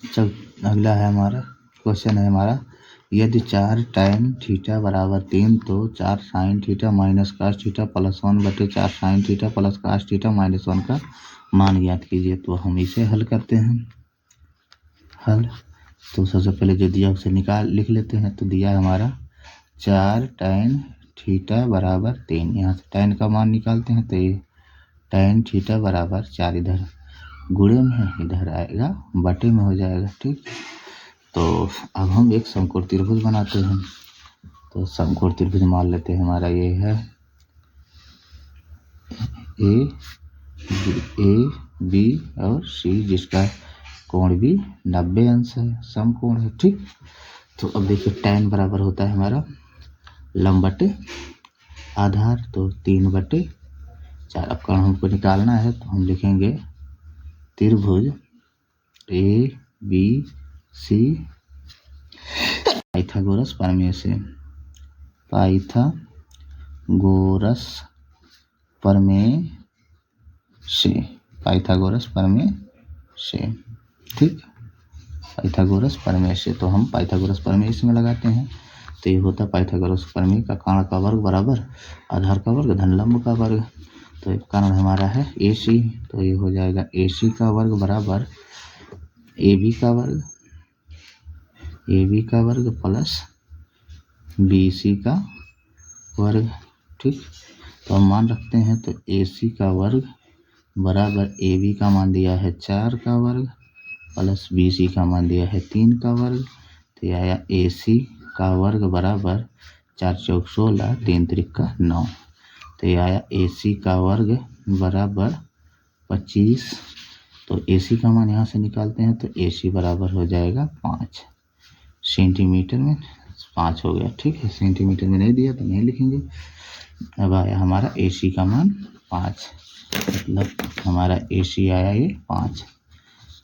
चल अगला है हमारा क्वेश्चन है हमारा, यदि 4 tan थीटा बराबर 3 तो 4 sin theta minus cos theta plus 1/4 sin theta plus cos theta minus 1 का मान ज्ञात कीजिए। तो हम इसे हल करते हैं। हल तो सबसे पहले जो दिया उसे लिख लेते हैं। तो दिया हमारा 4 tan थीटा बराबर 3, यहाँ से tan का मान निकालते हैं। तो ये tan थीटा बराबर 4 इधर गुणे में है, इधर आएगा बटे में हो जाएगा। ठीक, तो अब हम एक समकोण त्रिभुज बनाते हैं। तो समकोण त्रिभुज मान लेते हैं हमारा ये है ए बी और सी, जिसका कोण भी 90 अंश है, समकोण है। ठीक, तो अब देखिए tan बराबर होता है हमारा लंब बटे आधार, तो 3/4। अब कोण हमको निकालना है तो हम लिखेंगे त्रिभुज ए बी सी पाइथागोरस प्रमेय से, पाइथागोरस प्रमेय से, पाइथागोरस प्रमेय से। ठीक, पाइथागोरस प्रमेय से, तो हम पाइथागोरस प्रमेय इसमें लगाते हैं। तो ये होता है पाइथागोरस प्रमेय का कोण का वर्ग बराबर आधार का वर्ग धन लंब का वर्ग। तो एक कारण हमारा है AC, तो ये हो जाएगा AC का वर्ग बराबर AB का वर्ग, AB का वर्ग प्लस BC का वर्ग। ठीक, तो हम मान रखते हैं। तो AC का वर्ग बराबर AB का मान दिया है 4 का वर्ग प्लस BC का मान दिया है 3 का वर्ग। तो यह आया AC का वर्ग बराबर 4 चौक 16, 3 त्रिक 9। तो यह आया AC का वर्ग बराबर 25। तो AC का मान यहाँ से निकालते हैं। तो AC बराबर हो जाएगा 5 सेंटीमीटर में, 5 हो गया। ठीक है, सेंटीमीटर में नहीं दिया तो नहीं लिखेंगे। अब आया हमारा AC का मान 5, मतलब हमारा AC आया ये 5।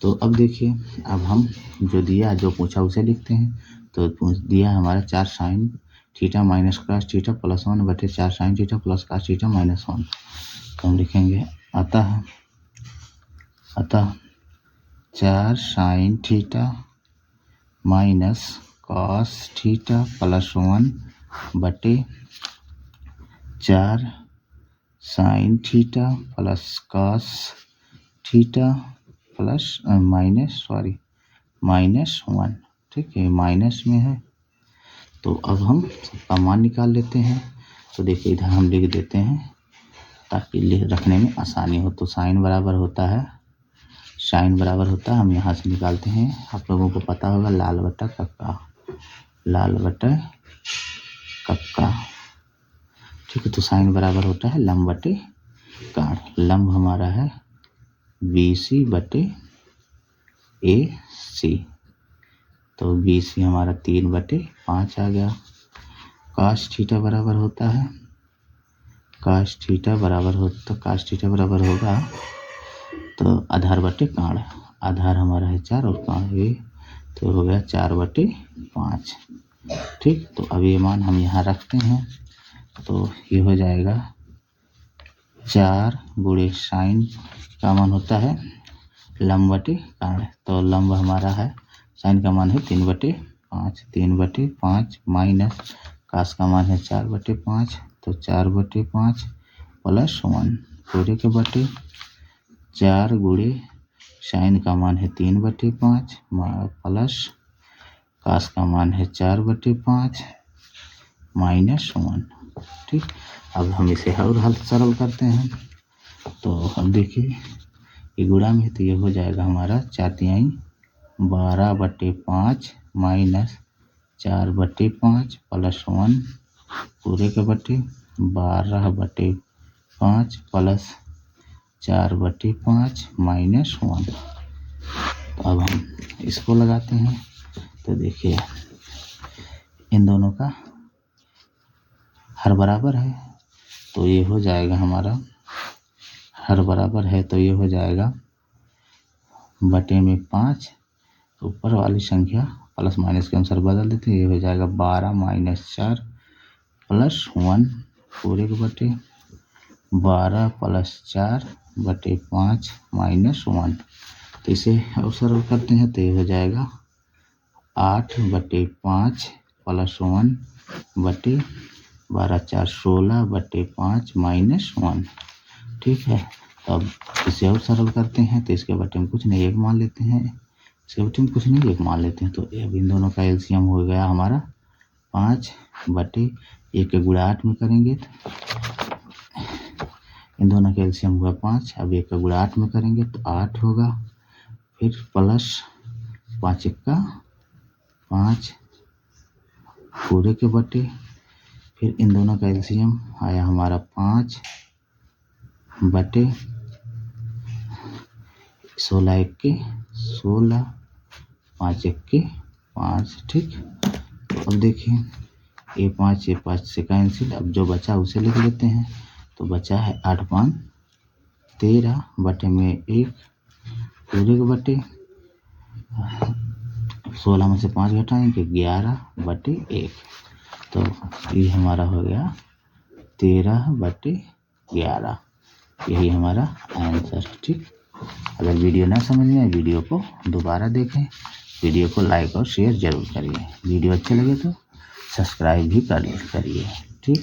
तो अब देखिए, अब हम जो दिया जो पूछा उसे लिखते हैं। तो दिया हमारा 4 sin theta minus cos theta plus 1/4 sin theta plus cos theta minus 1। तो हम लिखेंगे अतः 4 sin theta minus cos theta plus 1/4 sin theta plus cos theta plus minus 1। ठीक है, माइनस में है। तो अब हम सबका मान निकाल लेते हैं। तो देखिए इधर हम लिख देते हैं ताकि रखने में आसानी हो। तो साइन बराबर होता है हम यहाँ से निकालते हैं। आप लोगों को पता होगा लाल बटा कक्का। ठीक है, तो साइन बराबर होता है लंब बटे कोण। लंब हमारा है BC/AC, तो BC हमारा 3/5 आ गया। कास थीटा बराबर होता है, कास थीटा बराबर होगा तो आधार बटे कोण। आधार हमारा है 4 और कोण ये, तो हो गया 4/5। ठीक, तो अब ये मान हम यहाँ रखते हैं। तो ये हो जाएगा 4 गुणे साइन का मान होता है लंब बटे कोण। तो लंब हमारा है, साइन का मान है 3/5 माइनस कास का मान है 4/5। तो 4/5 प्लस 1 पूरे के बटे 4 गुणे साइन का मान है 3/5 प्लस कास का मान है 4/5 माइनस 1। ठीक, अब हम इसे हल सरल करते हैं। तो अब देखिए ये गुणा में है, तो ये हो जाएगा हमारा 4 12/5 माइनस 4/5 प्लस 1 पूरे के बटे 12/5 प्लस 4/5 माइनस 1। तो अब हम इसको लगाते हैं। तो देखिए इन दोनों का हर बराबर है, तो ये हो जाएगा हमारा हर बराबर है। तो ये हो जाएगा बटे में 5, ऊपर वाली संख्या प्लस माइनस के अनुसार बदल देते हैं। ये हो जाएगा 12 - 4 प्लस 1 पूरे के बटे 12 + 4/5 माइनस 1। तो इसे और सरल करते हैं तो ये हो जाएगा 8/5 + 1 बटे 12 4 16/5 - 1। ठीक है, तो अब इसे और सरल करते हैं तो इसके बटे में कुछ नहीं 1 मान लेते हैं, इसके बटे में कुछ नहीं 1 मान लेते हैं। तो अब इन दोनों का एलसीएम हो गया हमारा 5/1 के गुणा 8 में करेंगे तो इन दोनों का एलसीएम हुआ 5। अब 1 का गुणा 8 में करेंगे तो 8 होगा, फिर प्लस 5 × 5 पूरे के बटे, फिर इन दोनों का एलसीएम आया हमारा 5/16 1 के 16 5 1 के 5। ठीक, तो अब देखिए ये 5 से कैंसिल, अब जो बचा उसे लिख लेते हैं। तो बचा है 8 × 5 = 13 बटे में 1 पूरे के बटे 16 में से 5 घटाएंगे 11/1। तो ये हमारा हो गया 13/11। यही हमारा आंसर। ठीक, अगर वीडियो ना समझ में आए वीडियो को दोबारा देखें, वीडियो को लाइक और शेयर जरूर करिए, वीडियो अच्छे लगे तो सब्सक्राइब भी करिए। ठीक।